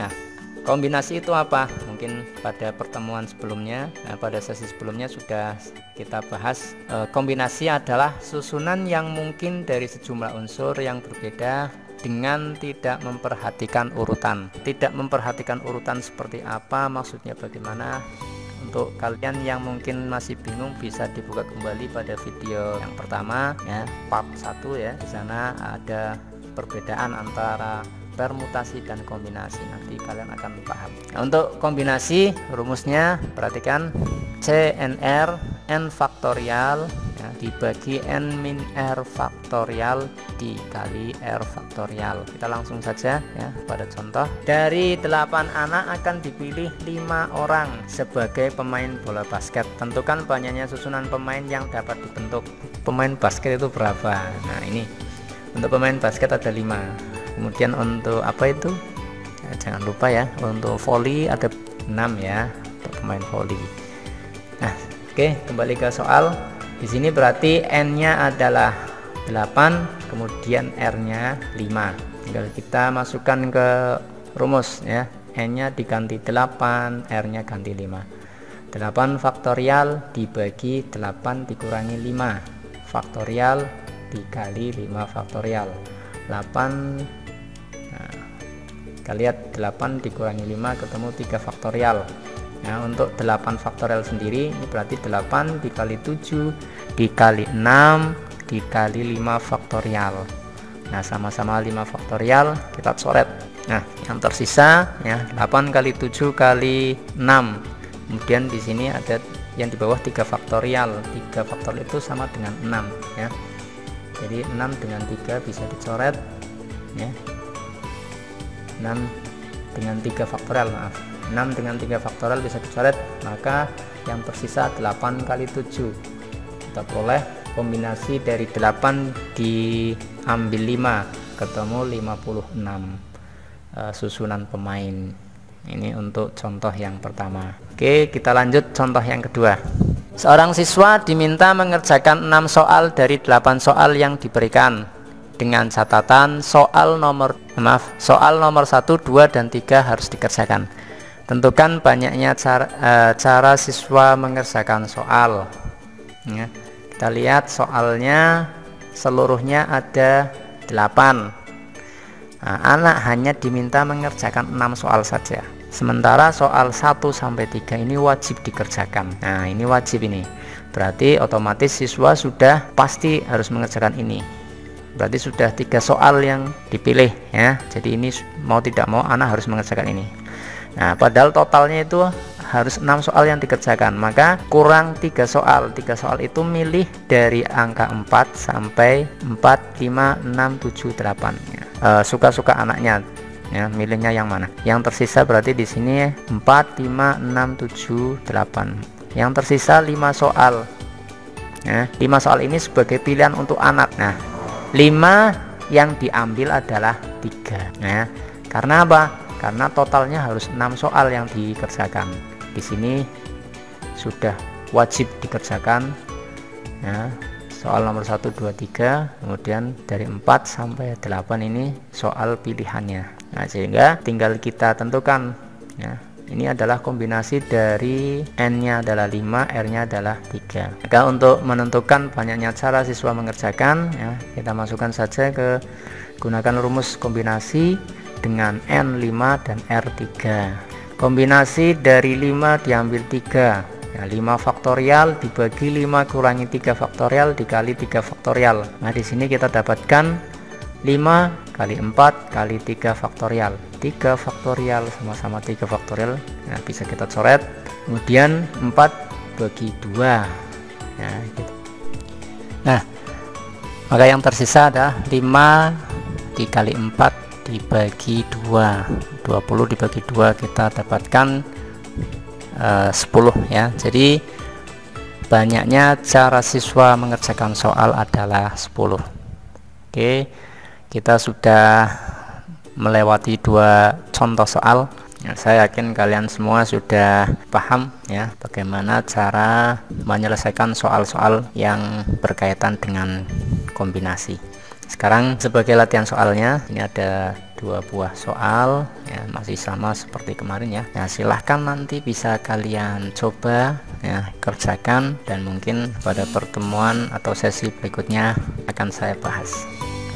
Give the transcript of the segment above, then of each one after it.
Nah, kombinasi itu apa? Mungkin pada pertemuan sebelumnya, pada sesi sebelumnya sudah kita bahas. Kombinasi adalah susunan yang mungkin dari sejumlah unsur yang berbeda dengan tidak memperhatikan urutan. Tidak memperhatikan urutan seperti apa, maksudnya bagaimana? Untuk kalian yang mungkin masih bingung, bisa dibuka kembali pada video yang pertama ya, part 1 ya. Di sana ada perbedaan antara permutasi dan kombinasi, nanti kalian akan paham. Nah, untuk kombinasi rumusnya perhatikan, CNR n faktorial ya, dibagi n min r faktorial dikali r faktorial. Kita langsung saja ya pada contoh. Dari 8 anak akan dipilih 5 orang sebagai pemain bola basket. Tentukan banyaknya susunan pemain yang dapat dibentuk. Pemain basket itu berapa? Nah, ini untuk pemain basket ada 5. Kemudian untuk apa itu ya, jangan lupa ya, untuk volley ada 6 ya, untuk pemain volley. Nah, oke, kembali ke soal. Di sini berarti n-nya adalah 8, kemudian r-nya 5. Tinggal kita masukkan ke rumus ya, n-nya diganti 8, r-nya ganti 5. 8 faktorial dibagi 8 dikurangi 5 faktorial dikali 5 faktorial. 8, nah, kita lihat 8 dikurangi 5 ketemu 3 faktorial. Nah, untuk 8 faktorial sendiri ini berarti 8 dikali 7 dikali 6 dikali 5 faktorial. Nah, sama-sama 5 faktorial kita coret. Nah, yang tersisa ya 8 kali 7 kali 6. Kemudian di sini ada yang di bawah 3 faktorial. 3 faktorial itu sama dengan 6 ya. Jadi 6 dengan 3 bisa dicoret ya. 6 dengan 3 faktorial, maaf. 6 dengan 3 faktorial bisa dicoret, maka yang tersisa 8 kali 7. Kita peroleh kombinasi dari 8 diambil 5 ketemu 56 susunan pemain. Ini untuk contoh yang pertama. Oke, kita lanjut contoh yang kedua. Seorang siswa diminta mengerjakan 6 soal dari 8 soal yang diberikan dengan catatan soal nomor 1, 2, dan 3 harus dikerjakan. Tentukan banyaknya cara siswa mengerjakan soal ya. Kita lihat soalnya seluruhnya ada 8. Nah, anak hanya diminta mengerjakan 6 soal saja. Sementara soal 1 sampai 3 ini wajib dikerjakan. Nah, ini wajib ini. Berarti otomatis siswa sudah pasti harus mengerjakan ini. Berarti sudah 3 soal yang dipilih ya. Jadi ini mau tidak mau anak harus mengerjakan ini. Nah, padahal totalnya itu harus 6 soal yang dikerjakan. Maka kurang 3 soal. 3 soal itu milih dari angka 4 sampai 4, 5, 6, 7, 8 ya. Suka-suka anaknya. Ya, milihnya yang mana? Yang tersisa berarti di sini 4, 5, 6, 7, 8. Yang tersisa 5 soal. Ya, 5 soal ini sebagai pilihan untuk anak. Nah, 5 yang diambil adalah 3. Ya, karena apa? Karena totalnya harus 6 soal yang dikerjakan. Di sini sudah wajib dikerjakan. Ya, soal nomor 1, 2, 3, kemudian dari 4 sampai 8 ini soal pilihannya. Nah, sehingga tinggal kita tentukan ya. Ini adalah kombinasi dari n-nya adalah 5, r-nya adalah 3. Maka untuk menentukan banyaknya cara siswa mengerjakan ya, kita masukkan saja ke gunakan rumus kombinasi dengan n 5 dan r 3. Kombinasi dari 5 diambil 3 ya, 5 faktorial dibagi 5 kurangi 3 faktorial dikali 3 faktorial. Nah, di sini kita dapatkan 5 kali 4 kali 3 faktorial. 3 faktorial sama-sama 3 faktorial. Nah, bisa kita coret. Kemudian 4 bagi 2 ya, gitu. Nah, maka yang tersisa adalah 5 dikali 4 dibagi 2. 20 dibagi 2 kita dapatkan 10 ya. Jadi banyaknya cara siswa mengerjakan soal adalah 10. Oke, kita sudah melewati 2 contoh soal ya, saya yakin kalian semua sudah paham ya bagaimana cara menyelesaikan soal-soal yang berkaitan dengan kombinasi. Sekarang sebagai latihan soalnya, ini ada 2 buah soal ya, masih sama seperti kemarin ya. Nah, silahkan nanti bisa kalian coba ya, kerjakan, dan mungkin pada pertemuan atau sesi berikutnya akan saya bahas.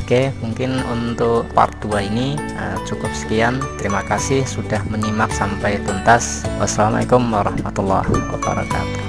Oke, mungkin untuk part 2 ini cukup sekian. Terima kasih sudah menyimak sampai tuntas. Wassalamualaikum warahmatullahi wabarakatuh.